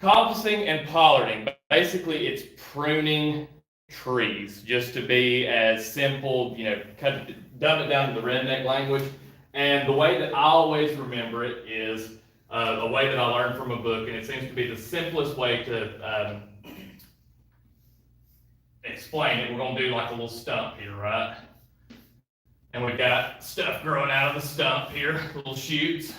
Coppicing and pollarding, basically it's pruning trees, just to be as simple, dumb it down to the redneck language. And the way that I always remember it is a way that I learned from a book, and it seems to be the simplest way to explain it. We're going to do like a little stump here, right? And we've got stuff growing out of the stump here, little shoots.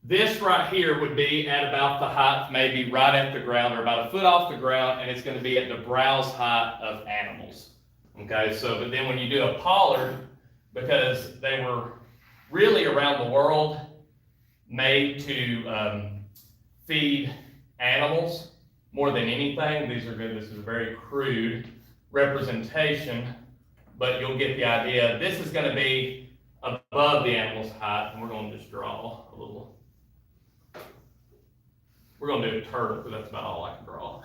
This right here would be at about the height, maybe right at the ground or about a foot off the ground, and it's going to be at the browse height of animals. Okay, so but then when you do a pollard, because they were really around the world made to feed animals more than anything. These are good. This is a very crude representation, but you'll get the idea. This is going to be above the animal's height, and we're going to just draw a little. We're going to do a turtle because that's about all I can draw.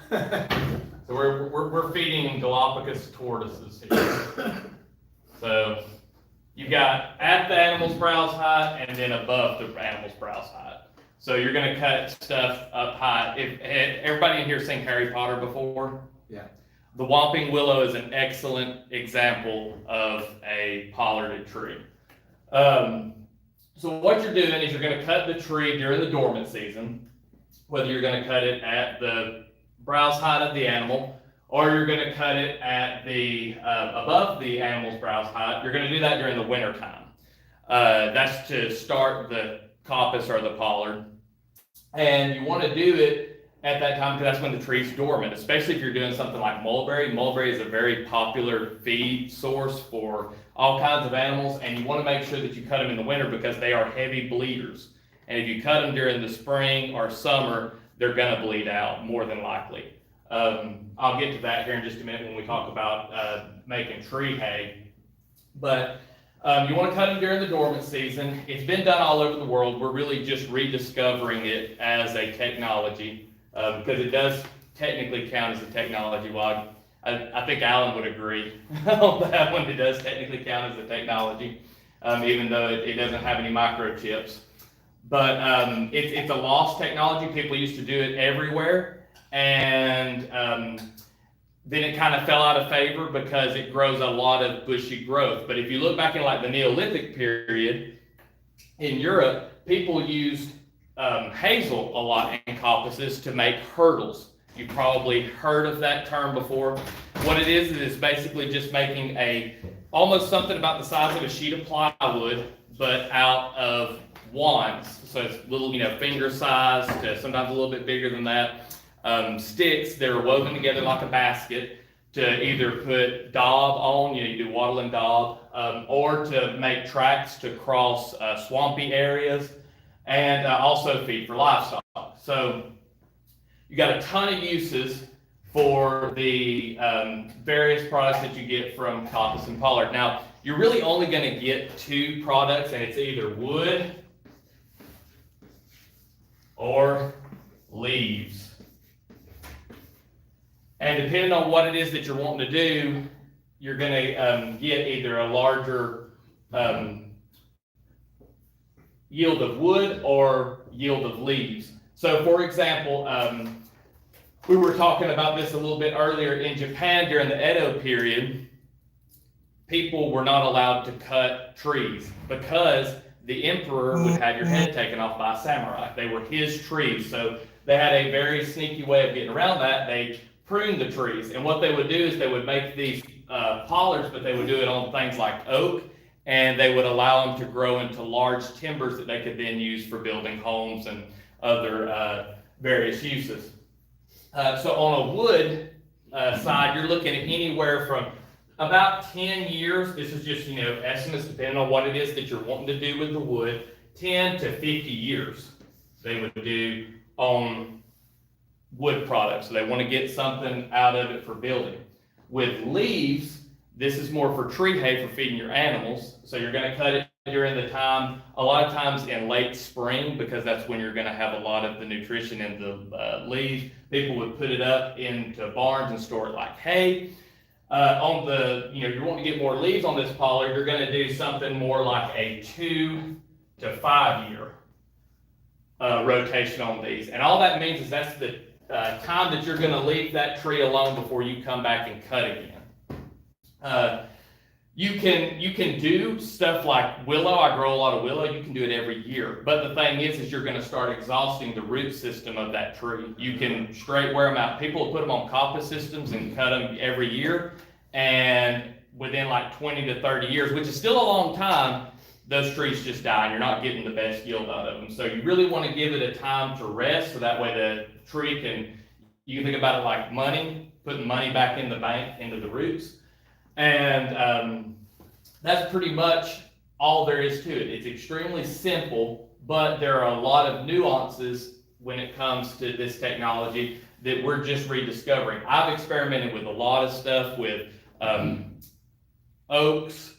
So we're feeding Galapagos tortoises here. So you've got at the animal's browse height and then above the animal's browse height. So you're going to cut stuff up high. If everybody in here seen Harry Potter before? Yeah. The Whomping Willow is an excellent example of a pollarded tree. So what you're doing is you're going to cut the tree during the dormant season, whether you're going to cut it at the browse height of the animal, or you're going to cut it at the above the animal's browse height. You're going to do that during the winter time. That's to start the coppice or the pollard. And you want to do it at that time because that's when the tree's dormant, especially if you're doing something like mulberry. Mulberry is a very popular feed source for all kinds of animals, and you want to make sure that you cut them in the winter because they are heavy bleeders. And if you cut them during the spring or summer, they're going to bleed out more than likely. I'll get to that here in just a minute when we talk about making tree hay. But you want to cut them during the dormant season. It's been done all over the world. We're really just rediscovering it as a technology because it does technically count as a technology. Well, I think Alan would agree on that one. It does technically count as a technology, even though it doesn't have any microchips. But it's a lost technology. People used to do it everywhere, and then it kind of fell out of favor because it grows a lot of bushy growth. But if you look back in like the Neolithic period in Europe, people used hazel a lot in coppices to make hurdles. You've probably heard of that term before. What it is basically just making almost something about the size of a sheet of plywood, but out of wands. So it's little, finger size to sometimes a little bit bigger than that. Sticks that are woven together like a basket to either put daub on, you do wattle and daub, or to make tracks to cross swampy areas, and also feed for livestock. So you got a ton of uses for the various products that you get from Coppice and Pollard. Now, you're really only going to get two products, and it's either wood or leaves. And depending on what it is that you're wanting to do, you're going to get either a larger yield of wood or yield of leaves. So for example, we were talking about this a little bit earlier. In Japan during the Edo period, people were not allowed to cut trees because the emperor would have your head taken off by a samurai. They were his trees. So they had a very sneaky way of getting around that. They pruned the trees. And what they would do is they would make these pollards, but they would do it on things like oak, and they would allow them to grow into large timbers that they could then use for building homes and other various uses. So on a wood side, you're looking at anywhere from about 10 years. This is just, estimates depending on what it is that you're wanting to do with the wood. 10 to 50 years they would do on wood products. So they want to get something out of it for building. With leaves, this is more for tree hay for feeding your animals. So you're going to cut it during the time, a lot of times in late spring, because that's when you're going to have a lot of the nutrition in the leaves. People would put it up into barns and store it like hay. You're wanting to get more leaves on this pollard, you're going to do something more like a 2 to 5 year rotation on these. And all that means is that's the time that you're gonna leave that tree alone before you come back and cut again. You can do stuff like willow. I grow a lot of willow. You can do it every year. But the thing is you're going to start exhausting the root system of that tree. You can straight wear them out. People will put them on coppice systems and cut them every year. And within like 20 to 30 years, which is still a long time, those trees just die and you're not getting the best yield out of them. So you really want to give it a time to rest so that way the tree you can think about it like money, putting money back in the bank, into the roots. And that's pretty much all there is to it. It's extremely simple, but there are a lot of nuances when it comes to this technology that we're just rediscovering. I've experimented with a lot of stuff with oaks,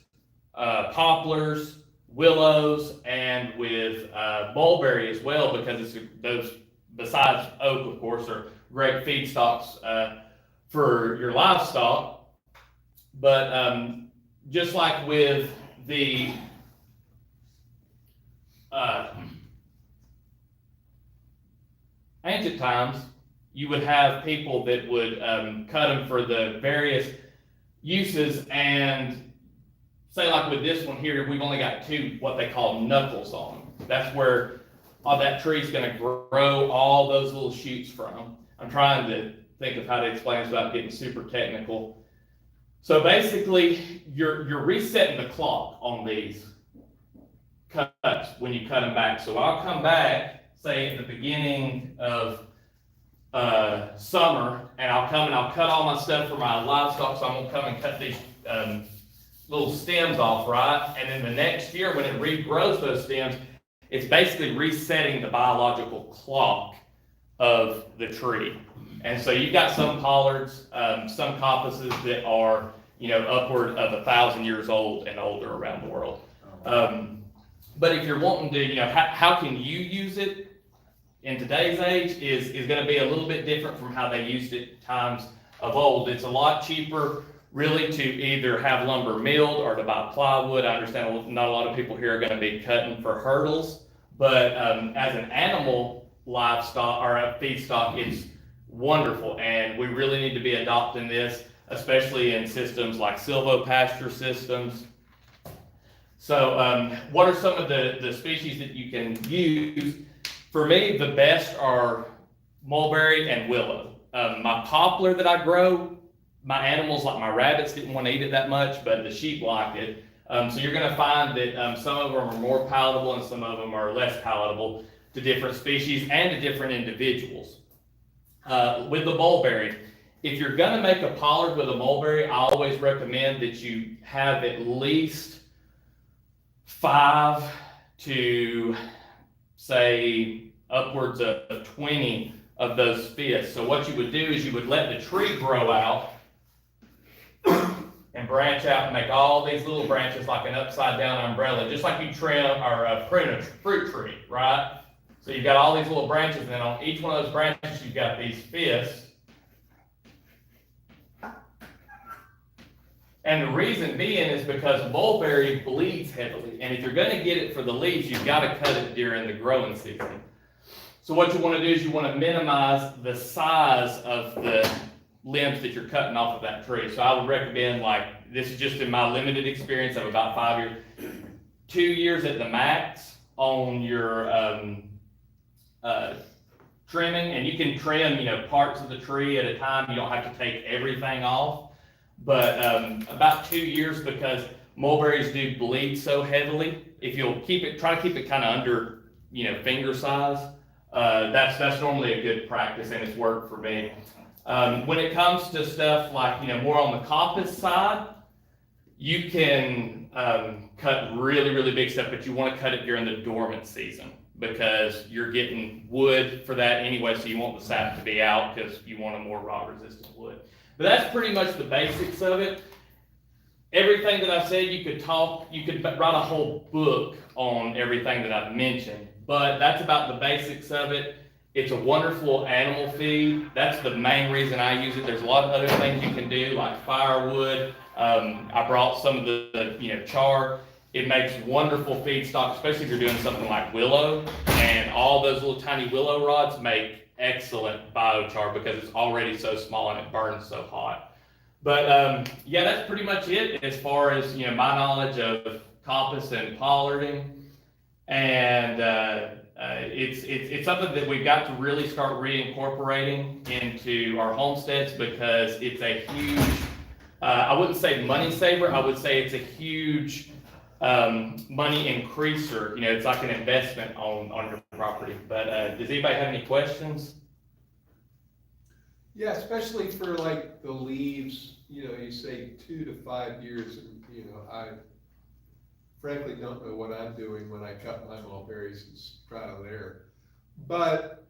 poplars, willows, and with mulberry as well, because those, besides oak, of course, are great feedstocks for your livestock. But just like with the ancient times, you would have people that would cut them for the various uses, and say like with this one here, we've only got two what they call knuckles on them. That's where all that tree's going to grow all those little shoots from. I'm trying to think of how to explain this without getting super technical. So basically, you're resetting the clock on these cuts when you cut them back. So I'll come back, say at the beginning of summer, and I'll come and I'll cut all my stuff for my livestock. So I'm gonna come and cut these little stems off, right? And then the next year, when it regrows those stems, it's basically resetting the biological clock of the tree. And so you've got some pollards, some coppices that are, upward of 1,000 years old and older around the world. But if you're wanting to, how can you use it in today's age is going to be a little bit different from how they used it times of old. It's a lot cheaper really to either have lumber milled or to buy plywood. I understand not a lot of people here are going to be cutting for hurdles, but as an animal livestock or a feedstock, it's wonderful, and we really need to be adopting this, especially in systems like silvopasture systems. So what are some of the species that you can use? For me, the best are mulberry and willow. My poplar that I grow, my animals, like my rabbits, didn't want to eat it that much, but the sheep liked it. So you're going to find that some of them are more palatable and some of them are less palatable to different species and to different individuals. With the mulberry, if you're going to make a pollard with a mulberry, I always recommend that you have at least 5 to say upwards of 20 of those fists. So what you would do is you would let the tree grow out and branch out and make all these little branches like an upside down umbrella, just like you trim or prune a fruit tree, right? So you've got all these little branches, and then on each one of those branches, you've got these fists. And the reason being is because mulberry bleeds heavily, and if you're going to get it for the leaves, you've got to cut it during the growing season. So what you want to do is you want to minimize the size of the limbs that you're cutting off of that tree. So I would recommend, like, this is just in my limited experience of about 5 years, 2 years at the max on your trimming, and you can trim, parts of the tree at a time. You don't have to take everything off, but about 2 years, because mulberries do bleed so heavily. If you'll try to keep it kind of under, finger size. That's normally a good practice, and it's worked for me. When it comes to stuff like, more on the coppice side, you can cut really, really big stuff, but you want to cut it during the dormant season, because you're getting wood for that anyway, so you want the sap to be out because you want a more rot-resistant wood. But that's pretty much the basics of it. Everything that I've said, you could write a whole book on everything that I've mentioned, but that's about the basics of it. It's a wonderful animal feed. That's the main reason I use it. There's a lot of other things you can do, like firewood. I brought some of the char. It makes wonderful feedstock, especially if you're doing something like willow, and all those little tiny willow rods make excellent biochar because it's already so small and it burns so hot. But yeah, that's pretty much it as far as my knowledge of Coppice and Pollarding, and it's something that we've got to really start reincorporating into our homesteads because it's a huge, I wouldn't say money saver, I would say it's a huge money increaser. It's like an investment on your property. But does anybody have any questions? Yeah, especially for like the leaves, you say 2 to 5 years, and I frankly don't know what I'm doing when I cut my mulberries. It's trial and error. But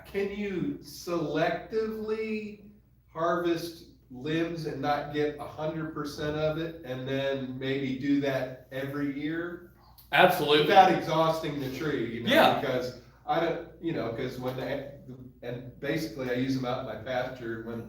can you selectively harvest limbs and not get 100% of it, and then maybe do that every year? Absolutely. Without exhausting the tree, Yeah. Because I don't, because when and basically I use them out in my pasture, when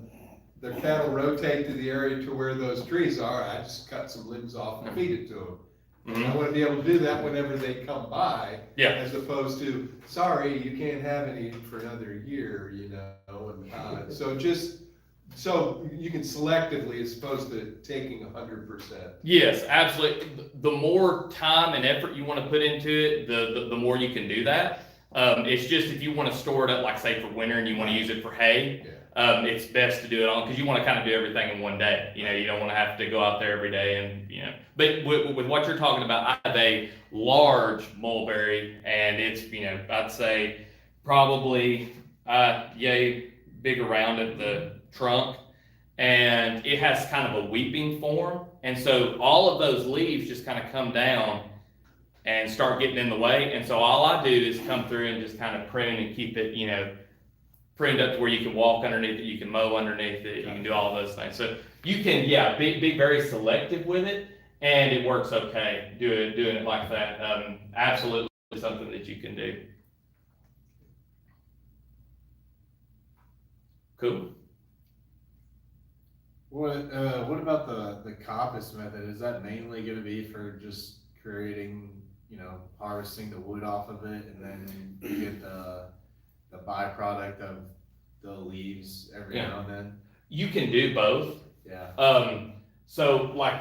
the cattle rotate to the area to where those trees are, I just cut some limbs off and feed it to them. And I want to be able to do that whenever they come by, as opposed to, sorry, you can't have any for another year, and so you can selectively as opposed to taking 100%. Yes, absolutely. The more time and effort you want to put into it, the more you can do that. It's just if you want to store it up, like say for winter, and you want to use it for hay, it's best to do it on, because you want to kind of do everything in one day. You don't want to have to go out there every day and But with what you're talking about, I have a large mulberry, and it's I'd say probably yay big around at the trunk, and it has kind of a weeping form, and so all of those leaves just kind of come down and start getting in the way. And so all I do is come through and just kind of prune and keep it, pruned up to where you can walk underneath it, you can mow underneath it, you can do all those things. So you can, be very selective with it, and it works okay doing it like that. Absolutely something that you can do. Cool. What about the coppice method? Is that mainly going to be for just creating, harvesting the wood off of it, and then you get the byproduct of the leaves every now and then? You can do both. Yeah. So like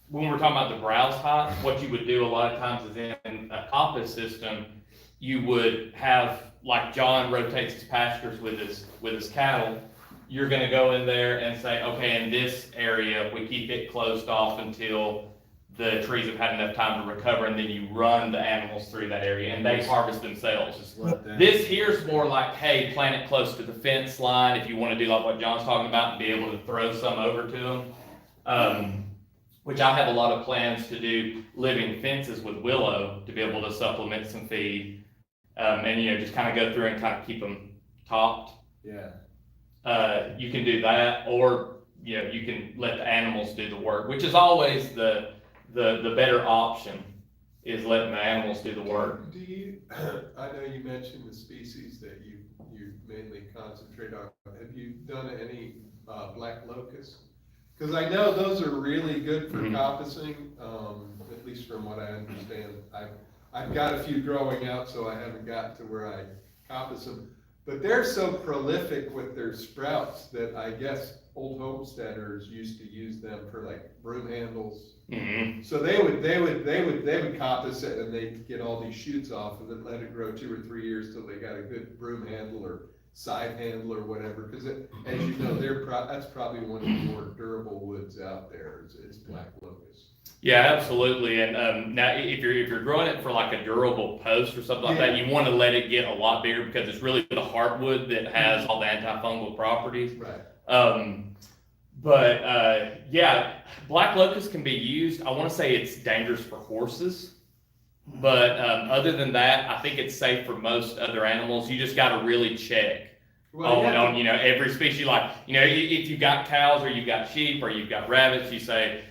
when we're talking about the browse height, what you would do a lot of times is in a coppice system, you would have, like John rotates his pastures with his cattle. You're going to go in there and say, okay, in this area, we keep it closed off until the trees have had enough time to recover, and then you run the animals through that area, and they harvest themselves. This here's more like, hey, plant it close to the fence line if you want to do like what John's talking about and be able to throw some over to them. Which I have a lot of plans to do living fences with willow to be able to supplement some feed, and just kind of go through and kind of keep them topped. Yeah. You can do that, or you can let the animals do the work, which is always the better option, is letting the animals do the work. Do you? I know you mentioned the species that you mainly concentrate on. Have you done any black locust? Because I know those are really good for coppicing, at least from what I understand. I've got a few growing out, so I haven't gotten to where I coppice them. But they're so prolific with their sprouts that I guess old homesteaders used to use them for like broom handles. So they would coppice it, and they'd get all these shoots off and then let it grow 2 or 3 years till they got a good broom handle or side handle or whatever. Because as you know, that's probably one of the more durable woods out there. Is black locust. Yeah, absolutely. And now, if you're growing it for like a durable post or something like that, you want to let it get a lot bigger, because it's really the heartwood that has all the antifungal properties. Right. Black locust can be used. I want to say it's dangerous for horses, but other than that, I think it's safe for most other animals. You just got to really check on every species. Like if you got cows or you got sheep or you've got rabbits, you say,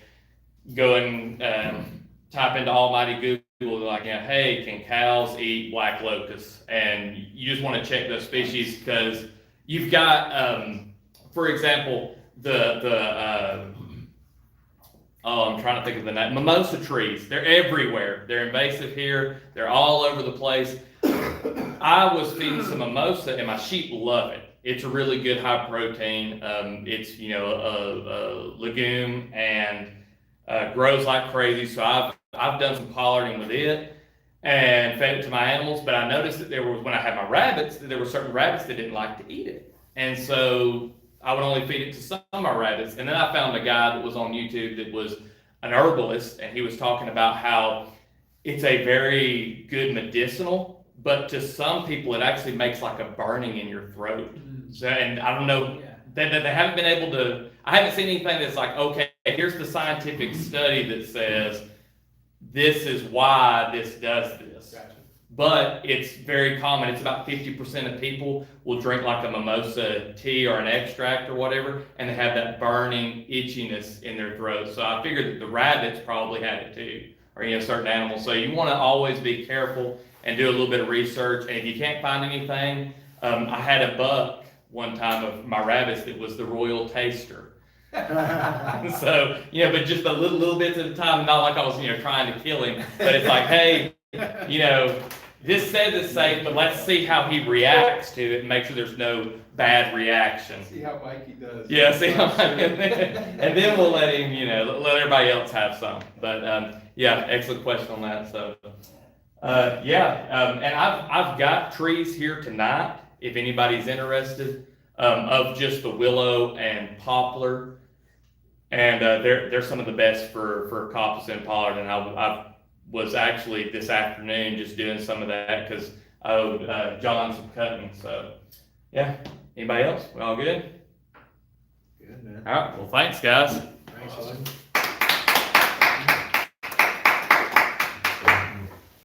go and type into Almighty Google, like, hey, can cows eat black locust? And you just want to check those species, because you've got, for example, Oh, I'm trying to think of the name. Mimosa trees. They're everywhere. They're invasive here. They're all over the place. I was feeding some mimosa, and my sheep love it. It's a really good high protein. It's a legume and grows like crazy. So I've done some pollarding with it and fed it to my animals. But I noticed that when I had my rabbits, that there were certain rabbits that didn't like to eat it, and so I would only feed it to some of my rabbits. And then I found a guy that was on YouTube that was an herbalist, and he was talking about how it's a very good medicinal, but to some people it actually makes like a burning in your throat. So, and I don't know, they haven't been able to, I haven't seen anything that's like, okay, here's the scientific study that says this is why this does this. Gotcha. But it's very common. It's about 50% of people will drink like a mimosa tea or an extract or whatever, and they have that burning itchiness in their throat. So I figured that the rabbits probably had it too, or certain animals. So you want to always be careful and do a little bit of research. And if you can't find anything, I had a buck one time of my rabbits that was the royal taster. So, but just a little bits at a time, not like I was, trying to kill him, but it's like, hey, this says it's safe, but let's see how he reacts to it and make sure there's no bad reaction. See how Mikey does. Yeah, see how and then we'll let him, let everybody else have some. But, excellent question on that. So, and I've got trees here tonight, if anybody's interested, of just the willow and poplar. And they're some of the best for Coppice and Pollard. And I was actually this afternoon just doing some of that because I owed John some cutting. So, yeah. Anybody else? We all good? Good, man. All right. Well, thanks, guys. Thanks, Lloyd.